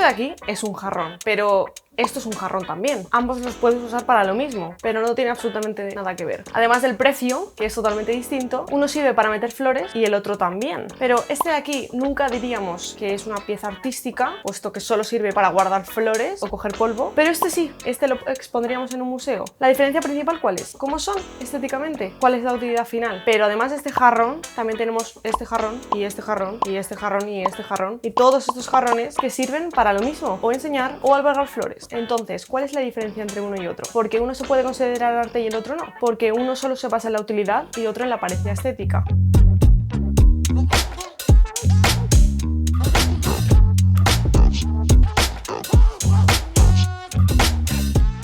Esto de aquí es un jarrón, pero esto es un jarrón también. Ambos los puedes usar para lo mismo, pero no tiene absolutamente nada que ver. Además del precio, que es totalmente distinto, uno sirve para meter flores y el otro también. Pero este de aquí nunca diríamos que es una pieza artística, puesto que solo sirve para guardar flores o coger polvo, pero este sí, este lo expondríamos en un museo. ¿La diferencia principal cuál es? ¿Cómo son estéticamente? ¿Cuál es la utilidad final? Pero además de este jarrón, también tenemos este jarrón y este jarrón y este jarrón y este jarrón y todos estos jarrones que sirven para lo mismo, o enseñar o albergar flores. Entonces, ¿cuál es la diferencia entre uno y otro? Porque uno se puede considerar arte y el otro no. Porque uno solo se basa en la utilidad y otro en la apariencia estética.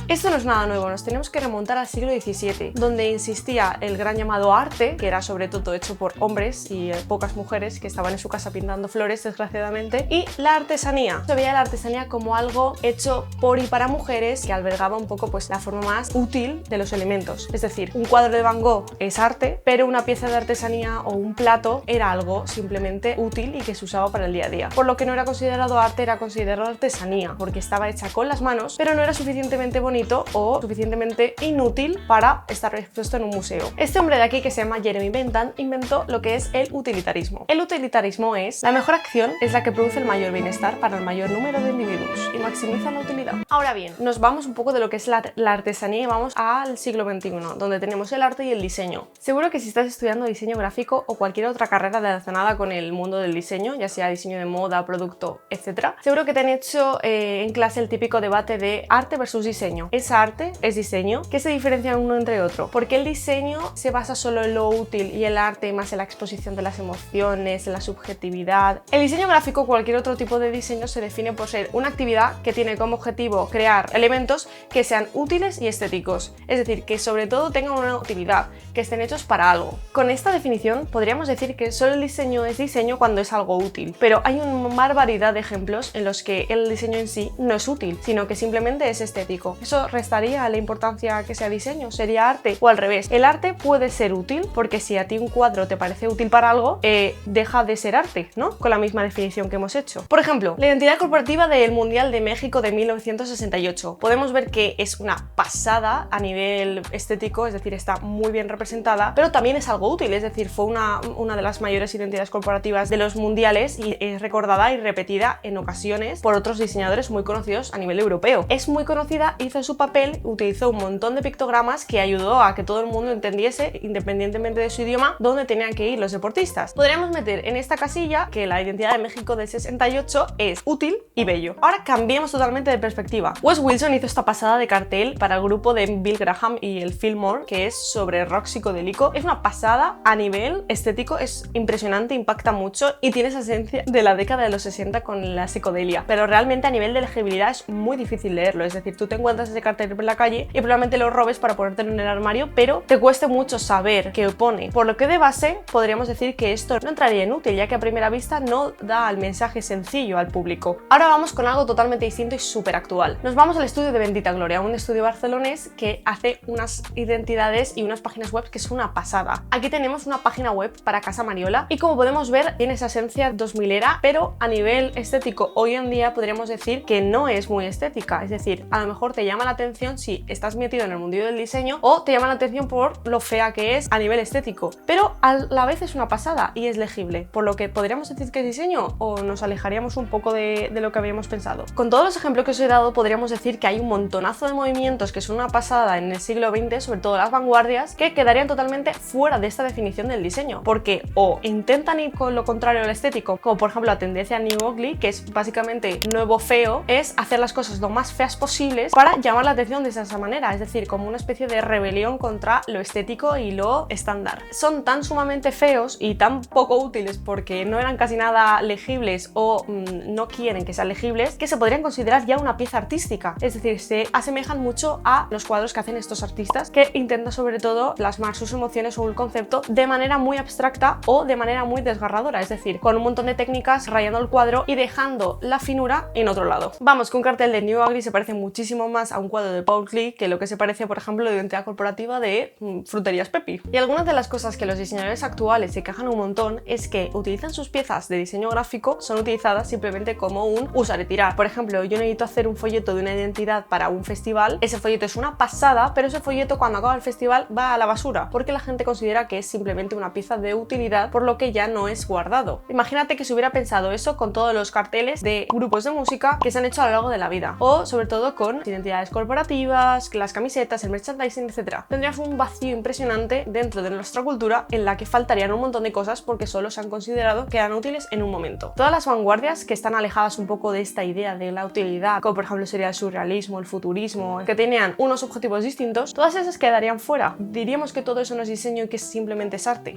Esto no es nada nuevo, nos tenemos que remontar al siglo XVII, donde insistía el gran llamado arte, que era sobre todo hecho por hombres y pocas mujeres que estaban en su casa pintando flores, desgraciadamente, y la artesanía. Se veía la artesanía como algo hecho por y para mujeres que albergaba un poco pues la forma más útil de los elementos. Es decir, un cuadro de Van Gogh es arte, pero una pieza de artesanía o un plato era algo simplemente útil y que se usaba para el día a día. Por lo que no era considerado arte, era considerado artesanía, porque estaba hecha con las manos, pero no era suficientemente bonito o suficientemente inútil para estar expuesto en un museo. Este hombre de aquí, que se llama Jeremy Bentham, inventó lo que es el utilitarismo. El utilitarismo es: la mejor acción es la que produce el mayor bienestar para el mayor número de individuos y maximiza la utilidad. Ahora bien, nos vamos un poco de lo que es la artesanía y vamos al siglo XXI, donde tenemos el arte y el diseño. Seguro que si estás estudiando diseño gráfico o cualquier otra carrera relacionada con el mundo del diseño, ya sea diseño de moda, producto, etc., seguro que te han hecho en clase el típico debate de arte versus diseño. ¿Es arte? ¿Es diseño? ¿Qué se diferencia uno entre otro? Porque el diseño se basa solo en lo útil y el arte más en la exposición de las emociones, en la subjetividad. El diseño gráfico, cualquier otro tipo de diseño, se define por ser una actividad que tiene como objetivo crear elementos que sean útiles y estéticos, es decir, que sobre todo tengan una utilidad, que estén hechos para algo. Con esta definición podríamos decir que solo el diseño es diseño cuando es algo útil, pero hay una barbaridad de ejemplos en los que el diseño en sí no es útil, sino que simplemente es estético. Eso restaría a la importancia que sea diseño, sería arte, o al revés. El arte puede ser útil porque si a ti un cuadro te parece útil para algo, deja de ser arte, ¿no? Con la misma definición que hemos hecho. Por ejemplo, la identidad corporativa del Mundial de México de 1968. Podemos ver que es una pasada a nivel estético, es decir, está muy bien representada, pero también es algo útil, es decir, fue una de las mayores identidades corporativas de los mundiales y es recordada y repetida en ocasiones por otros diseñadores muy conocidos a nivel europeo. Es muy conocida, hizo su papel, utilizó un montón de pictogramas que ayudó a que todo el mundo entendiese, independientemente de su idioma, dónde tenían que ir los deportistas. Podríamos meter en esta casilla que la identidad de México del 68 es útil y bello. Ahora cambiemos totalmente de perspectiva. Wes Wilson hizo esta pasada de cartel para el grupo de Bill Graham y el Fillmore, que es sobre rock psicodélico. Es una pasada a nivel estético, es impresionante, impacta mucho y tiene esa esencia de la década de los 60 con la psicodelia, pero realmente a nivel de legibilidad es muy difícil leerlo, es decir, tú te encuentras ese cartel en la calle y probablemente lo robes para ponértelo en el armario, pero te cueste mucho saber qué pone. Por lo que de base podríamos decir que esto no entraría en útil, ya que a primera vista no da el mensaje sencillo al público. Ahora vamos con algo totalmente distinto y súper actual. Nos vamos al estudio de Bendita Gloria, un estudio barcelonés que hace unas identidades y unas páginas web que es una pasada. Aquí tenemos una página web para Casa Mariola y como podemos ver tiene esa esencia 2000era, pero a nivel estético hoy en día podríamos decir que no es muy estética, es decir, a lo mejor te llama la atención si estás metido en el mundillo del diseño o te llama la atención por lo fea que es a nivel estético, pero a la vez es una pasada y es legible, por lo que podríamos decir que es diseño o nos alejaríamos un poco de lo que habíamos pensado. Con todos los ejemplos que os he dado podríamos decir que hay un montonazo de movimientos que son una pasada en el siglo XX, sobre todo las vanguardias, que quedarían totalmente fuera de esta definición del diseño, porque o intentan ir con lo contrario al estético, como por ejemplo la tendencia New Ugly, que es básicamente nuevo feo, es hacer las cosas lo más feas posibles para llamar la atención de esa manera, es decir, como una especie de rebelión contra lo estético y lo estándar. Son tan sumamente feos y tan poco útiles porque no eran casi nada legibles o no quieren que sean legibles, que se podrían considerar ya una pieza artística, es decir, se asemejan mucho a los cuadros que hacen estos artistas que intentan sobre todo plasmar sus emociones o un concepto de manera muy abstracta o de manera muy desgarradora, es decir, con un montón de técnicas rayando el cuadro y dejando la finura en otro lado. Vamos, que un cartel de New Ugly se parece muchísimo más a un cuadro lado de Paul Klee, que lo que se parece, por ejemplo, a la identidad corporativa de Fruterías Pepi. Y algunas de las cosas que los diseñadores actuales se quejan un montón es que utilizan sus piezas de diseño gráfico, son utilizadas simplemente como un usar y tirar. Por ejemplo, yo necesito hacer un folleto de una identidad para un festival, ese folleto es una pasada, pero ese folleto cuando acaba el festival va a la basura, porque la gente considera que es simplemente una pieza de utilidad, por lo que ya no es guardado. Imagínate que se hubiera pensado eso con todos los carteles de grupos de música que se han hecho a lo largo de la vida, o sobre todo con identidades corporativas, las camisetas, el merchandising, etc. Tendrías un vacío impresionante dentro de nuestra cultura en la que faltarían un montón de cosas porque solo se han considerado que eran útiles en un momento. Todas las vanguardias que están alejadas un poco de esta idea de la utilidad, como por ejemplo sería el surrealismo, el futurismo, que tenían unos objetivos distintos, todas esas quedarían fuera. Diríamos que todo eso no es diseño y que simplemente es arte.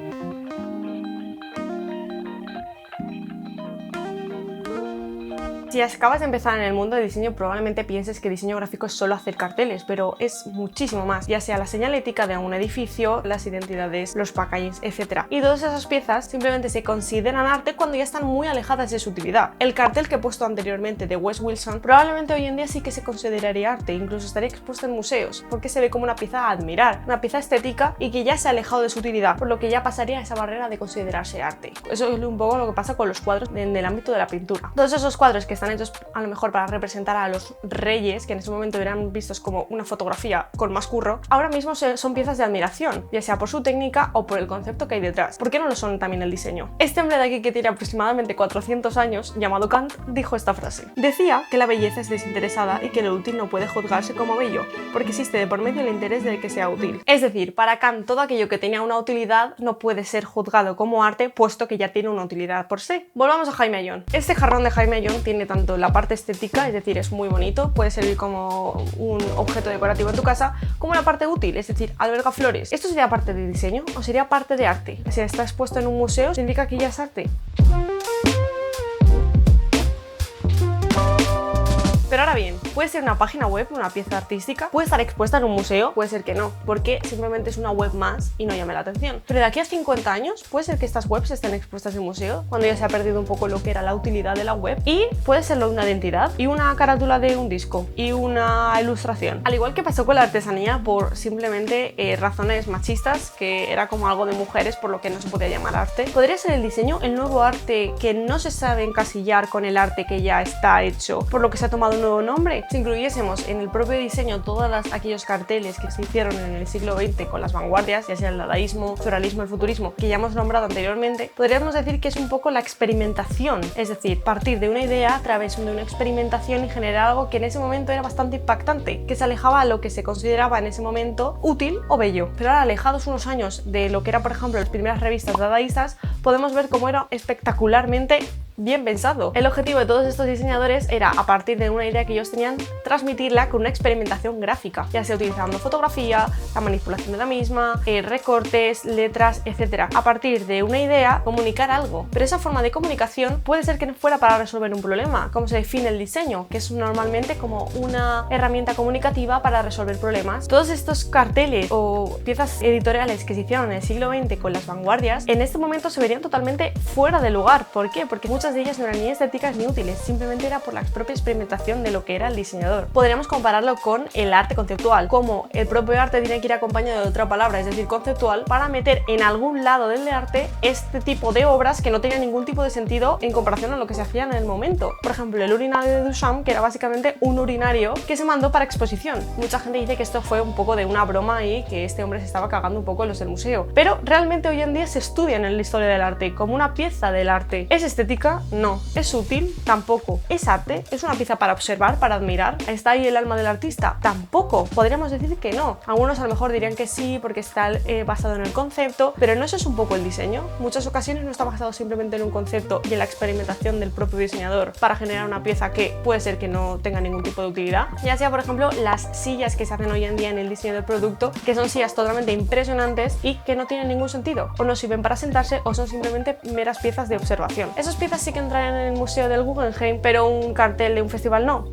Si acabas de empezar en el mundo del diseño, probablemente pienses que diseño gráfico es solo hacer carteles, pero es muchísimo más, ya sea la señalética de un edificio, las identidades, los packagings, etc. Y todas esas piezas simplemente se consideran arte cuando ya están muy alejadas de su utilidad. El cartel que he puesto anteriormente de Wes Wilson probablemente hoy en día sí que se consideraría arte, incluso estaría expuesto en museos, porque se ve como una pieza a admirar, una pieza estética y que ya se ha alejado de su utilidad, por lo que ya pasaría esa barrera de considerarse arte. Eso es un poco lo que pasa con los cuadros en el ámbito de la pintura. Todos esos cuadros que están hechos a lo mejor para representar a los reyes, que en ese momento eran vistos como una fotografía con más curro, ahora mismo son piezas de admiración, ya sea por su técnica o por el concepto que hay detrás. ¿Por qué no lo son también el diseño? Este hombre de aquí, que tiene aproximadamente 400 años, llamado Kant, dijo esta frase. Decía que la belleza es desinteresada y que lo útil no puede juzgarse como bello, porque existe de por medio el interés de que sea útil. Es decir, para Kant todo aquello que tenía una utilidad no puede ser juzgado como arte, puesto que ya tiene una utilidad por sí. Volvamos a Jaime Ayón. Este jarrón de Jaime Ayón tiene tanto la parte estética, es decir, es muy bonito, puede servir como un objeto decorativo en tu casa, como la parte útil, es decir, alberga flores. ¿Esto sería parte de diseño o sería parte de arte? Si está expuesto en un museo, ¿significa que ya es arte? Pero ahora bien, puede ser una página web, una pieza artística, puede estar expuesta en un museo, puede ser que no, porque simplemente es una web más y no llame la atención. Pero de aquí a 50 años, puede ser que estas webs estén expuestas en museo, cuando ya se ha perdido un poco lo que era la utilidad de la web, y puede serlo una identidad, y una carátula de un disco, y una ilustración. Al igual que pasó con la artesanía por simplemente razones machistas, que era como algo de mujeres, por lo que no se podía llamar arte, podría ser el diseño el nuevo arte que no se sabe encasillar con el arte que ya está hecho, por lo que se ha tomado un nuevo nombre. Si incluyésemos en el propio diseño todos aquellos carteles que se hicieron en el siglo XX con las vanguardias, ya sea el dadaísmo, surrealismo, el futurismo, que ya hemos nombrado anteriormente, podríamos decir que es un poco la experimentación, es decir, partir de una idea a través de una experimentación y generar algo que en ese momento era bastante impactante, que se alejaba a lo que se consideraba en ese momento útil o bello. Pero ahora, alejados unos años de lo que era, por ejemplo, las primeras revistas dadaístas, podemos ver cómo era espectacularmente bien pensado. El objetivo de todos estos diseñadores era, a partir de una idea que ellos tenían, transmitirla con una experimentación gráfica, ya sea utilizando fotografía, la manipulación de la misma, recortes, letras, etc. A partir de una idea, comunicar algo. Pero esa forma de comunicación puede ser que no fuera para resolver un problema, como se define el diseño, que es normalmente como una herramienta comunicativa para resolver problemas. Todos estos carteles o piezas editoriales que se hicieron en el siglo XX con las vanguardias, en este momento se verían totalmente fuera de lugar. ¿Por qué? Porque muchas de ellas no eran ni estéticas ni útiles, simplemente era por la propia experimentación de lo que era el diseñador. Podríamos compararlo con el arte conceptual, como el propio arte tiene que ir acompañado de otra palabra, es decir, conceptual, para meter en algún lado del arte este tipo de obras que no tenían ningún tipo de sentido en comparación a lo que se hacía en el momento. Por ejemplo, el urinario de Duchamp, que era básicamente un urinario que se mandó para exposición. Mucha gente dice que esto fue un poco de una broma y que este hombre se estaba cagando un poco en los del museo, pero realmente hoy en día se estudian en la historia del arte como una pieza del arte. ¿Es estética? No. ¿Es útil? Tampoco. ¿Es arte? ¿Es una pieza para observar, para admirar? ¿Está ahí el alma del artista? Tampoco. Podríamos decir que no. Algunos a lo mejor dirían que sí porque está basado en el concepto, pero ¿no eso es un poco el diseño? Muchas ocasiones no está basado simplemente en un concepto y en la experimentación del propio diseñador para generar una pieza que puede ser que no tenga ningún tipo de utilidad. Ya sea, por ejemplo, las sillas que se hacen hoy en día en el diseño del producto, que son sillas totalmente impresionantes y que no tienen ningún sentido. O no sirven para sentarse o son simplemente meras piezas de observación. Esas piezas sí que entrarían en el museo del Guggenheim, pero un cartel de un festival no.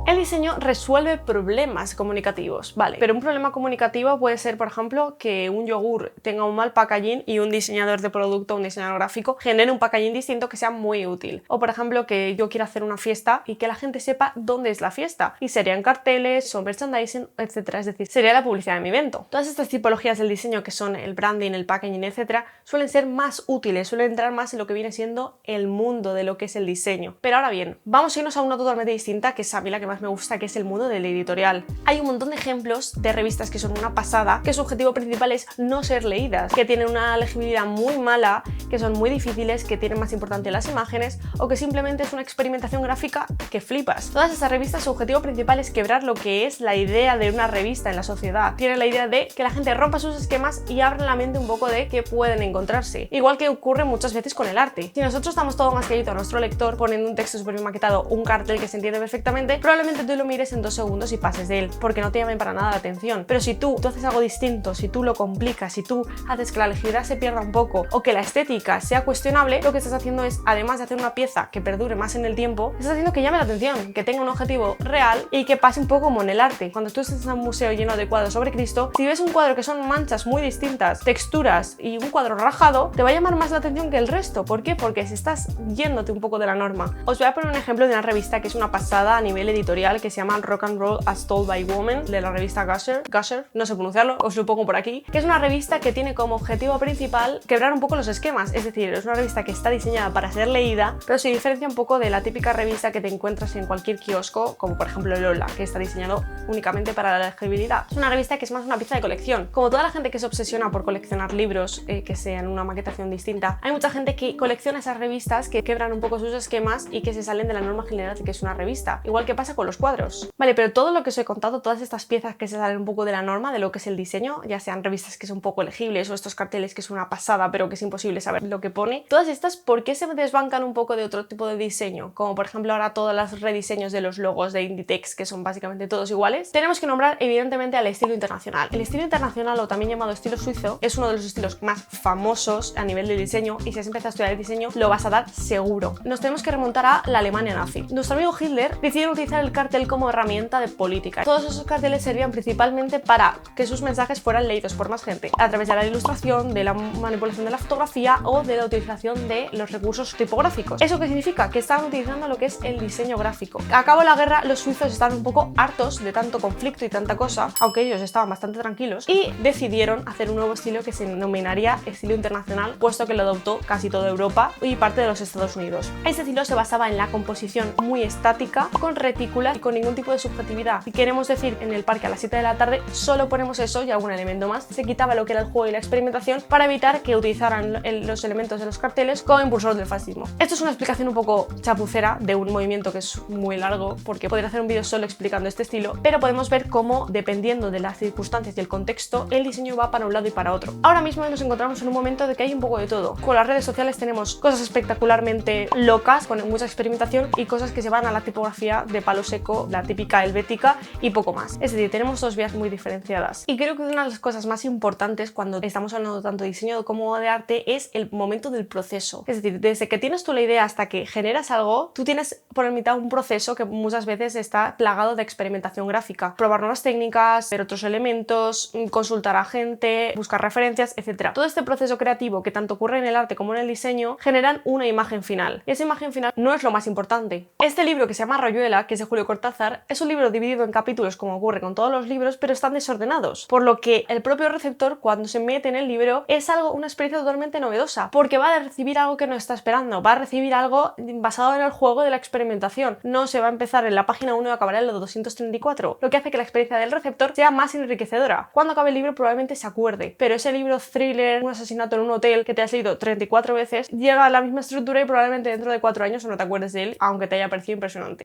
El diseño resuelve problemas comunicativos, vale, pero un problema comunicativo puede ser, por ejemplo, que un yogur tenga un mal packaging y un diseñador de producto, un diseñador gráfico, genere un packaging distinto que sea muy útil. O, por ejemplo, que yo quiera hacer una fiesta y que la gente sepa dónde es la fiesta. Y serían carteles o merchandising, etcétera. Es decir, sería la publicidad de mi evento. Todas estas tipologías del diseño, que son el branding, el packaging, etcétera, suelen ser más útiles, suelen entrar más en lo que viene siendo el mundo de lo que es el diseño. Pero ahora bien, vamos a irnos a una totalmente distinta, que es a mí la que más me gusta, que es el mundo del editorial. Hay un montón de ejemplos de revistas que son una pasada, que su objetivo principal es no ser leídas, que tienen una legibilidad muy mala, que son muy difíciles, que tienen más importancia las imágenes o que simplemente es una experimentación gráfica que flipas. Todas estas revistas, su objetivo principal es quebrar lo que es la idea de una revista en la sociedad. Tienen la idea de que la gente rompa sus esquemas y abra la mente un poco de qué pueden encontrarse. Igual que ocurre muchas veces con el arte. Si nosotros estamos todo más calladito a nuestro lector poniendo un texto súper bien maquetado, un cartel que se entiende perfectamente, probablemente tú lo mires en 2 segundos y pases de él, porque no te llamen para nada la atención. Pero si tú haces algo distinto, si tú lo complicas, si tú haces que la legibilidad se pierda un poco o que la estética sea cuestionable, lo que estás haciendo es, además de hacer una pieza que perdure más en el tiempo, estás haciendo que llame la atención, que tenga un objetivo real y que pase un poco como en el arte. Cuando tú estás en un museo lleno de cuadros sobre Cristo, si ves un cuadro que son manchas muy distintas, texturas y un cuadro rajado, te va a llamar más la atención que el resto. ¿Por qué? Porque si estás yéndote un poco de la norma. Os voy a poner un ejemplo de una revista que es una pasada a nivel editorial, que se llama Rock and Roll as Told by Women, de la revista Gusher, no sé pronunciarlo, os lo pongo por aquí, que es una revista que tiene como objetivo principal quebrar un poco los esquemas. Es decir, es una revista que está diseñada para ser leída, pero se diferencia un poco de la típica revista que te encuentras en cualquier kiosco, como por ejemplo Lola, que está diseñado únicamente para la legibilidad. Es una revista que es más una pieza de colección. Como toda la gente que se obsesiona por coleccionar libros que sean una maquetación distinta, hay mucha gente que colecciona esas revistas que quebran un poco sus esquemas y que se salen de la norma general de que es una revista. Igual que pasa con los cuadros. Vale, pero todo lo que os he contado, todas estas piezas que se salen un poco de la norma de lo que es el diseño, ya sean revistas que son poco legibles o estos carteles que es una pasada pero que es imposible saber lo que pone, todas estas, ¿por qué se desbancan un poco de otro tipo de diseño? Como por ejemplo ahora todos los rediseños de los logos de Inditex, que son básicamente todos iguales. Tenemos que nombrar evidentemente al estilo internacional. El estilo internacional, o también llamado estilo suizo, es uno de los estilos más famosos a nivel de diseño, y si has empezado a estudiar el diseño lo vas a dar seguro. Nos tenemos que remontar a la Alemania nazi. Nuestro amigo Hitler decidió utilizar el cartel como herramienta de política. Todos esos carteles servían principalmente para que sus mensajes fueran leídos por más gente, a través de la ilustración, de la manipulación de la fotografía o de la utilización de los recursos tipográficos. ¿Eso qué significa? Que estaban utilizando lo que es el diseño gráfico. A cabo de la guerra, los suizos estaban un poco hartos de tanto conflicto y tanta cosa, aunque ellos estaban bastante tranquilos, y decidieron hacer un nuevo estilo que se denominaría estilo internacional, puesto que lo adoptó casi toda Europa y parte de los Estados Unidos. Este estilo se basaba en la composición muy estática, con retículas y con ningún tipo de subjetividad. Si queremos decir en el parque a las 7 de la tarde, solo ponemos eso y algún elemento más. Se quitaba lo que era el juego y la experimentación para evitar que utilizaran los elementos de los carteles como impulsor del fascismo. Esto es una explicación un poco chapucera de un movimiento que es muy largo, porque podría hacer un vídeo solo explicando este estilo, pero podemos ver cómo, dependiendo de las circunstancias y el contexto, el diseño va para un lado y para otro. Ahora mismo nos encontramos en un momento de que hay un poco de todo. Con las redes sociales tenemos cosas espectacularmente locas, con mucha experimentación, y cosas que se van a la tipografía de palo seco, la típica helvética, y poco más. Es decir, tenemos dos vías muy diferenciadas. Y creo que una de las cosas más importantes cuando estamos hablando tanto de diseño como de arte es el momento del proceso. Es decir, desde que tienes tú la idea hasta que generas algo, tú tienes por el mitad un proceso que muchas veces está plagado de experimentación gráfica. Probar nuevas técnicas, ver otros elementos, consultar a gente, buscar referencias, etc. Todo este proceso creativo que tanto ocurre en el arte como en el diseño generan una imagen final. Y esa imagen final no es lo más importante. Este libro, que se llama Rayuela, que es de Julio Cortázar, es un libro dividido en capítulos como ocurre con todos los libros, pero están desordenados. Por lo que el propio receptor, cuando se mete en el libro, es una experiencia totalmente novedosa, porque va a recibir algo que no está esperando, va a recibir algo basado en el juego de la experimentación. No se va a empezar en la página 1 y acabará en la 234, lo que hace que la experiencia del receptor sea más enriquecedora. Cuando acabe el libro probablemente se acuerde, pero ese libro thriller, un asesinato en un hotel que te has leído 34 veces, llega a la misma estructura y probablemente dentro de 4 años no te acuerdes de él, aunque te haya parecido impresionante.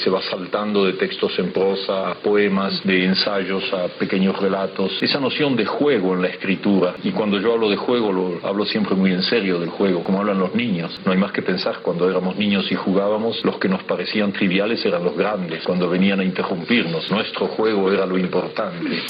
Se va saltando de textos en prosa a poemas, de ensayos a pequeños relatos. Esa noción de juego en la escritura. Y cuando yo hablo de juego, lo hablo siempre muy en serio del juego, como hablan los niños. No hay más que pensar, cuando éramos niños y jugábamos, los que nos parecían triviales eran los grandes, cuando venían a interrumpirnos. Nuestro juego era lo importante.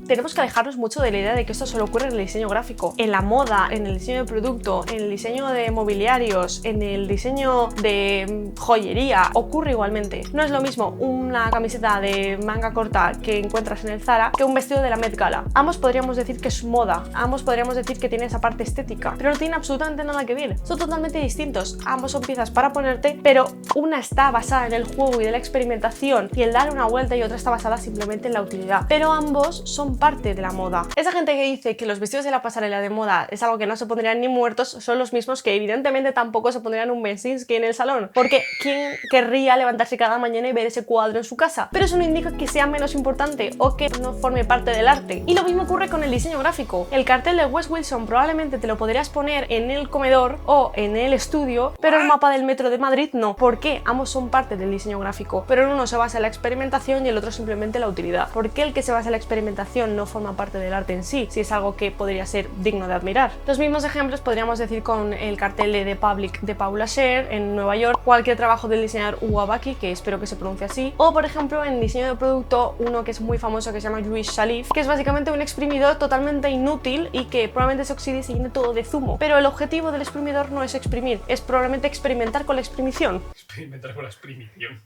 tenemos que alejarnos mucho de la idea de que esto solo ocurre en el diseño gráfico. En la moda, en el diseño de producto, en el diseño de mobiliarios, en el diseño de joyería, ocurre igualmente. No es lo mismo una camiseta de manga corta que encuentras en el Zara que un vestido de la Met Gala. Ambos podríamos decir que es moda, ambos podríamos decir que tiene esa parte estética, pero no tienen absolutamente nada que ver. Son totalmente distintos. Ambos son piezas para ponerte, pero una está basada en el juego y de la experimentación y el dar una vuelta, y otra está basada simplemente en la utilidad. Pero ambos son parte de la moda. Esa gente que dice que los vestidos de la pasarela de moda es algo que no se pondrían ni muertos son los mismos que evidentemente tampoco se pondrían un Bensínsky en el salón, porque ¿quién querría levantarse cada mañana y ver ese cuadro en su casa? Pero eso no indica que sea menos importante o que no forme parte del arte. Y lo mismo ocurre con el diseño gráfico. El cartel de Wes Wilson probablemente te lo podrías poner en el comedor o en el estudio, pero el mapa del metro de Madrid no. ¿Por qué? Ambos son parte del diseño gráfico, pero en uno se basa en la experimentación y el otro simplemente la utilidad. ¿Por qué el que se basa en la experimentación no forma parte del arte en sí, si es algo que podría ser digno de admirar? Los mismos ejemplos podríamos decir con el cartel de The Public de Paula Scher en Nueva York, cualquier trabajo del diseñador Hugo Abaki, que espero que se pronuncie así, o por ejemplo en diseño de producto uno que es muy famoso que se llama Louis Salif, que es básicamente un exprimidor totalmente inútil y que probablemente se oxide y se llene todo de zumo, pero el objetivo del exprimidor no es exprimir, es probablemente experimentar con la exprimición. Experimentar con la exprimición.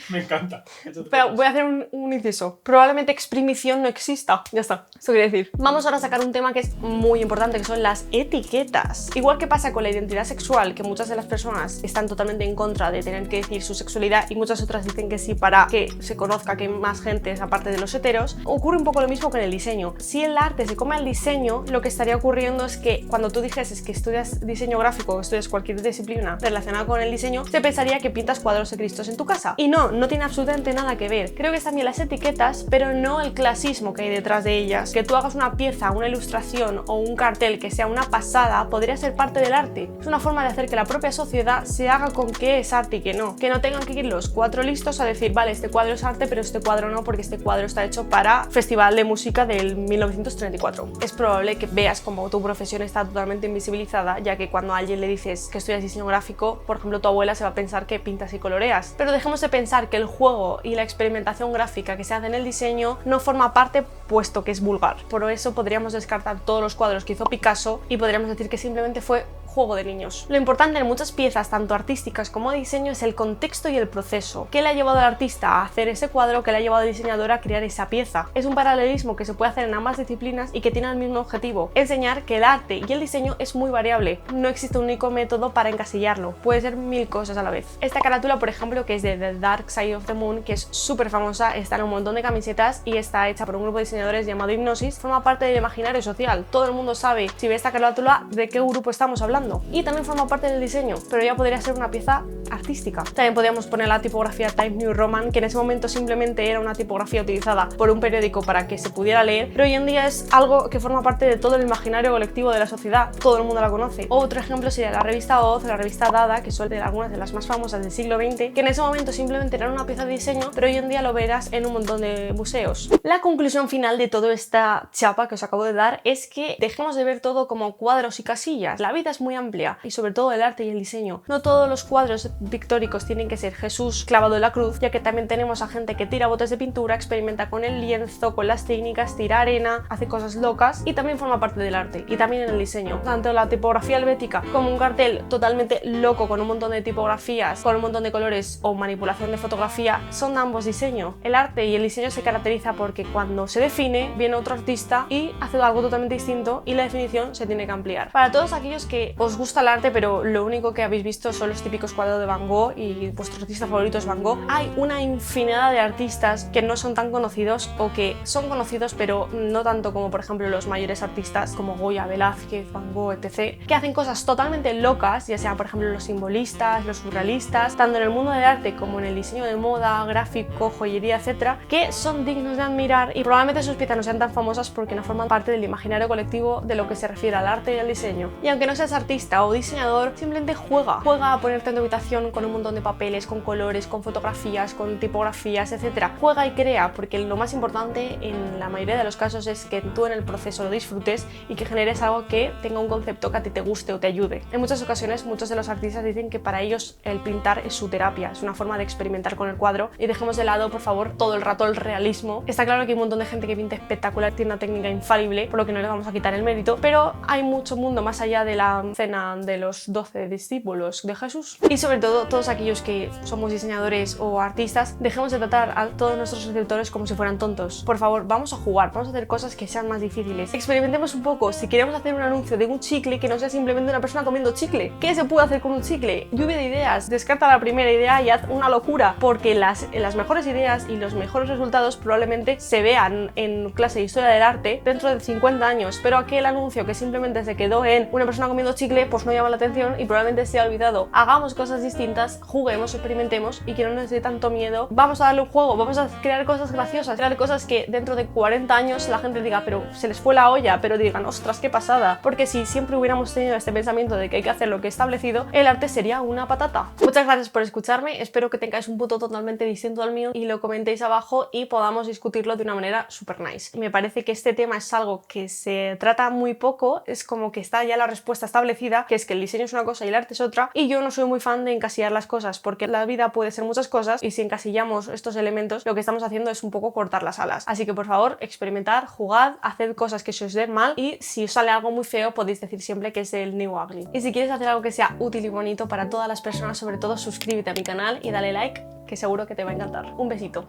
Me encanta. Pero voy a hacer un inciso. Probablemente exprimición no exista. Ya está. Esto quiere decir. Vamos ahora a sacar un tema que es muy importante, que son las etiquetas. Igual que pasa con la identidad sexual, que muchas de las personas están totalmente en contra de tener que decir su sexualidad y muchas otras dicen que sí para que se conozca que más gente es aparte de los heteros, ocurre un poco lo mismo con el diseño. Si el arte se come al diseño, lo que estaría ocurriendo es que cuando tú dijeses que estudias diseño gráfico o estudias cualquier disciplina relacionada con el diseño, se pensaría que pintas cuadros de Cristos en tu casa. Y no tiene absolutamente nada que ver. Creo que es también las etiquetas, pero no el clasismo que hay detrás de ellas. Que tú hagas una pieza, una ilustración o un cartel que sea una pasada podría ser parte del arte. Es una forma de hacer que la propia sociedad se haga con qué es arte y qué no. Que no tengan que ir los cuatro listos a decir, vale, este cuadro es arte, pero este cuadro no, porque este cuadro está hecho para Festival de Música del 1934. Es probable que veas como tu profesión está totalmente invisibilizada, ya que cuando a alguien le dices que estudias diseño gráfico, por ejemplo, tu abuela se va a pensar que pintas y coloreas. Pero dejemos de pensar que el juego y la experimentación gráfica que se hace en el diseño no forma parte, puesto que es vulgar. Por eso podríamos descartar todos los cuadros que hizo Picasso y podríamos decir que simplemente fue juego de niños. Lo importante en muchas piezas, tanto artísticas como de diseño, es el contexto y el proceso. ¿Qué le ha llevado al artista a hacer ese cuadro? ¿Qué le ha llevado al diseñador a crear esa pieza? Es un paralelismo que se puede hacer en ambas disciplinas y que tiene el mismo objetivo: enseñar que el arte y el diseño es muy variable. No existe un único método para encasillarlo. Puede ser mil cosas a la vez. Esta carátula, por ejemplo, que es de The Dark Side of the Moon, que es súper famosa, está en un montón de camisetas y está hecha por un grupo de diseñadores llamado Hipnosis, forma parte del imaginario social. Todo el mundo sabe, si ve esta carátula, de qué grupo estamos hablando. Y también forma parte del diseño, pero ya podría ser una pieza artística. También podríamos poner la tipografía Times New Roman, que en ese momento simplemente era una tipografía utilizada por un periódico para que se pudiera leer, pero hoy en día es algo que forma parte de todo el imaginario colectivo de la sociedad. Todo el mundo la conoce. Otro ejemplo sería la revista Oz, la revista Dada, que son algunas de las más famosas del siglo XX, que en ese momento simplemente era una pieza de diseño, pero hoy en día lo verás en un montón de museos. La conclusión final de toda esta chapa que os acabo de dar es que dejemos de ver todo como cuadros y casillas. La vida es muy amplia y sobre todo el arte y el diseño. No todos los cuadros pictóricos tienen que ser Jesús clavado en la cruz, ya que también tenemos a gente que tira botes de pintura, experimenta con el lienzo, con las técnicas, tira arena, hace cosas locas y también forma parte del arte. Y también en el diseño. Tanto la tipografía helvética como un cartel totalmente loco con un montón de tipografías, con un montón de colores o manipulación de fotografía, son ambos diseño. El arte y el diseño se caracteriza porque cuando se define, viene otro artista y hace algo totalmente distinto y la definición se tiene que ampliar. Para todos aquellos que os gusta el arte pero lo único que habéis visto son los típicos cuadros de Van Gogh y vuestro artista favorito es Van Gogh, hay una infinidad de artistas que no son tan conocidos o que son conocidos pero no tanto como por ejemplo los mayores artistas como Goya, Velázquez, Van Gogh, etc., que hacen cosas totalmente locas, ya sean por ejemplo los simbolistas, los surrealistas, tanto en el mundo del arte como en el diseño de moda, gráfico, joyería, etc., que son dignos de admirar y probablemente sus piezas no sean tan famosas porque no forman parte del imaginario colectivo de lo que se refiere al arte y al diseño. Y aunque no seas artista artista o diseñador, simplemente juega a ponerte en tu habitación con un montón de papeles, con colores, con fotografías, con tipografías, etc. Juega y crea, porque lo más importante en la mayoría de los casos es que tú en el proceso lo disfrutes y que generes algo que tenga un concepto que a ti te guste o te ayude. En muchas ocasiones muchos de los artistas dicen que para ellos el pintar es su terapia, es una forma de experimentar con el cuadro, y dejemos de lado por favor todo el rato el realismo. Está claro que hay un montón de gente que pinta espectacular, tiene una técnica infalible, por lo que no le vamos a quitar el mérito, pero hay mucho mundo más allá de la cena de los 12 discípulos de Jesús. Y sobre todo todos aquellos que somos diseñadores o artistas, dejemos de tratar a todos nuestros suscriptores como si fueran tontos. Por favor, vamos a jugar, vamos a hacer cosas que sean más difíciles. Experimentemos un poco. Si queremos hacer un anuncio de un chicle, que no sea simplemente una persona comiendo chicle. ¿Qué se puede hacer con un chicle? Lluvia de ideas. Descarta la primera idea y haz una locura, porque las mejores ideas y los mejores resultados probablemente se vean en clase de historia del arte dentro de 50 años, pero aquel anuncio que simplemente se quedó en una persona comiendo chicle, pues no llama la atención y probablemente se ha olvidado. Hagamos cosas distintas, juguemos, experimentemos y que no nos dé tanto miedo. Vamos a darle un juego, vamos a crear cosas graciosas, crear cosas que dentro de 40 años la gente diga, pero se les fue la olla, pero digan, ostras, qué pasada. Porque si siempre hubiéramos tenido este pensamiento de que hay que hacer lo que he establecido, el arte sería una patata. Muchas gracias por escucharme, espero que tengáis un punto totalmente distinto al mío y lo comentéis abajo y podamos discutirlo de una manera super nice. Me parece que este tema es algo que se trata muy poco, es como que está ya la respuesta establecida, que es que el diseño es una cosa y el arte es otra, y yo no soy muy fan de encasillar las cosas, porque la vida puede ser muchas cosas y si encasillamos estos elementos lo que estamos haciendo es un poco cortar las alas. Así que por favor, experimentad, jugad, haced cosas que se os den mal y si os sale algo muy feo podéis decir siempre que es el new ugly. Y si quieres hacer algo que sea útil y bonito para todas las personas, sobre todo suscríbete a mi canal y dale like, que seguro que te va a encantar. Un besito.